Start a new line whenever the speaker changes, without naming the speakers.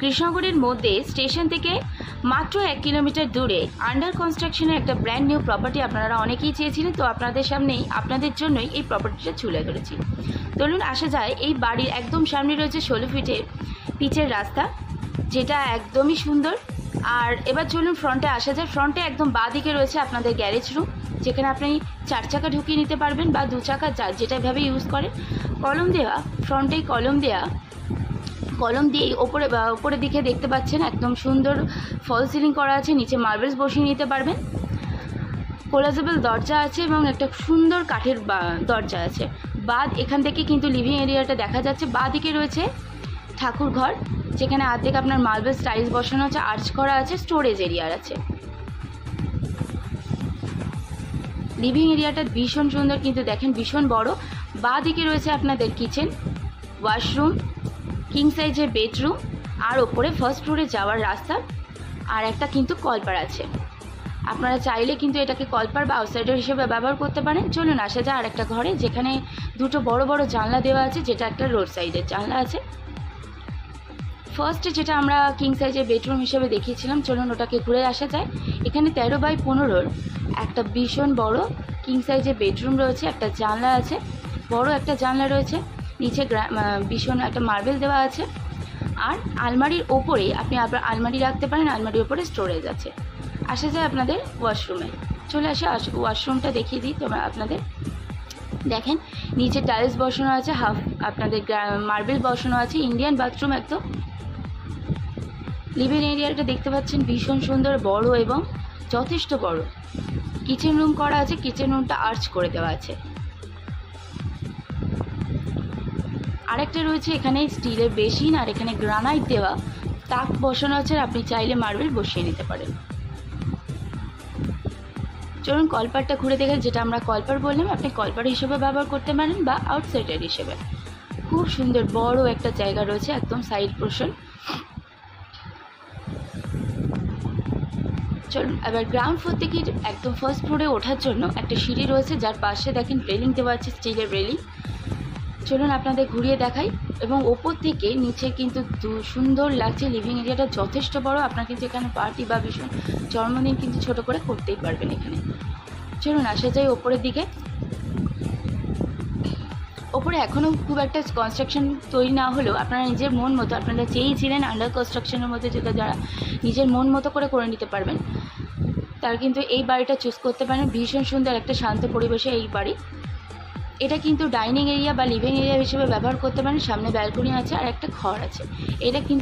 কৃষ্ণনগরের মধ্যে স্টেশন থেকে মাত্র 1 কিলোমিটার দূরে আন্ডার কনস্ট্রাকশনের একটা ব্র্যান্ড নিউ প্রপার্টি আপনারা অনেকেই চেয়েছিলেন, তো আপনাদের সামনেই আপনাদের জন্যই এই প্রপার্টিটা তুলে ধরেছি। চলুন আসা যায়। এই বাড়ির একদম সামনে রয়েছে 16 ফিটের পিচের রাস্তা, যেটা একদমই সুন্দর। আর এবার চলুন ফ্রন্টে আসা যায়। ফ্রন্টে একদম বাঁ দিকে রয়েছে আপনাদের গ্যারেজ রুম, যেখানে আপনি 4 চাকা ঢুকিয়ে নিতে পারবেন বা 2 চাকা যেটা ভাবে ইউজ করেন। কলম দেওয়া, ফ্রন্টেই কলম দিয়ে ওপরের দিকে দেখতে পাচ্ছেন একদম সুন্দর ফল সিলিং করা আছে, নিচে মার্বেলস বসিয়ে নিতে পারবেন। কোলাজেবল দরজা আছে এবং একটা সুন্দর কাঠের দরজা আছে। এখান থেকে কিন্তু লিভিং এরিয়াটা দেখা যাচ্ছে। বাঁ দিকে রয়েছে ঠাকুর ঘর, যেখানে অর্ধেক আপনার মার্বেল টাইলস বসানো আছে, আর্চ করা আছে, স্টোরেজ এরিয়া আছে। লিভিং এরিয়াটা ভীষণ সুন্দর, কিন্তু দেখেন ভীষণ বড়। বাঁ দিকে রয়েছে আপনাদের কিচেন, ওয়াশরুম, কিং সাইজের বেডরুম, আর ওপরে ফার্স্ট ফ্লোরে যাওয়ার রাস্তা, আর একটা কিন্তু কলপার আছে। আপনারা চাইলে কিন্তু এটাকে কলপার বা আউটসাইডার হিসেবে ব্যবহার করতে পারেন। চলুন আসা যায় আর একটা ঘরে, যেখানে দুটো বড় বড় জানলা দেওয়া আছে, যেটা একটা রোড সাইডের জানলা আছে। ফার্স্টে যেটা আমরা কিং সাইজের বেডরুম হিসেবে দেখিয়েছিলাম, চলুন ওটাকে ঘুরে আসা যায়। এখানে 13x15 একটা ভীষণ বড় কিং সাইজের বেডরুম রয়েছে, একটা জানলা আছে, বড় একটা জানলা রয়েছে, নিচে ভীষণ একটা মার্বেল দেওয়া আছে। আর আলমারির ওপরে আপনি আপনার আলমারি রাখতে পারেন, আলমারির ওপরে স্টোরেজ আছে। আসা যায় আপনাদের ওয়াশরুমে। চলে আসে ওয়াশরুমটা দেখিয়ে দিই তোমরা আপনাদের। দেখেন নিচে টাইলস বসানো আছে, হাফ আপনাদের মার্বেল বসানো আছে, ইন্ডিয়ান বাথরুম একদম। লিভিং এরিয়াটা দেখতে পাচ্ছেন ভীষণ সুন্দর, বড় এবং যথেষ্ট বড়। কিচেন রুম করা আছে, কিচেন রুমটা আর্চ করে দেওয়া আছে। আরেকটা রয়েছে এখানে স্টিলের বেসিন, আর এখানে গ্রানাইট দেওয়া তাক বসানো আছে, আপনি চাইলে মার্বেল বসিয়ে নিতে পারেন। চলুন কলপারটা ঘুরে দেখেন, যেটা আমরা কলপার বললাম, আপনি কলপার হিসেবে ব্যবহার করতে পারেন বা আউটসাইডার হিসেবে। খুব সুন্দর বড় একটা জায়গা রয়েছে একদম সাইড পোর্শন। চলুন এবার গ্রাউন্ড ফ্লোর থেকে একদম ফার্স্ট ফ্লোরে ওঠার জন্য একটা সিঁড়ি রয়েছে, যার পাশে দেখেন রেলিং দেওয়া আছে, স্টিলের রেলিং। চলুন আপনাদের ঘুরিয়ে দেখাই। এবং ওপর থেকে নিচে কিন্তু সুন্দর লাগছে। লিভিং এরিয়াটা যথেষ্ট বড়, আপনার কিন্তু এখানে পার্টি বা ভীষণ জন্মদিন কিন্তু ছোট করে করতেই পারবেন এখানে। চলুন আসা যাই ওপরের দিকে। ওপরে এখনও খুব একটা কনস্ট্রাকশন তৈরি না হলেও আপনারা নিজের মন মতো, আপনারা চেয়েছিলেন আন্ডার কনস্ট্রাকশনের মধ্যে যেটা যারা নিজের মন মতো করে নিতে পারবেন, তারা কিন্তু এই বাড়িটা চুজ করতে পারেন। ভীষণ সুন্দর একটা শান্ত পরিবেশে এই বাড়ি। এটা কিন্তু ডাইনিং এরিয়া বা লিভিং এরিয়া হিসেবে ব্যবহার করতে পারেন। সামনে ব্যালকনি আছে আর একটা ঘর আছে। এটা কিন্তু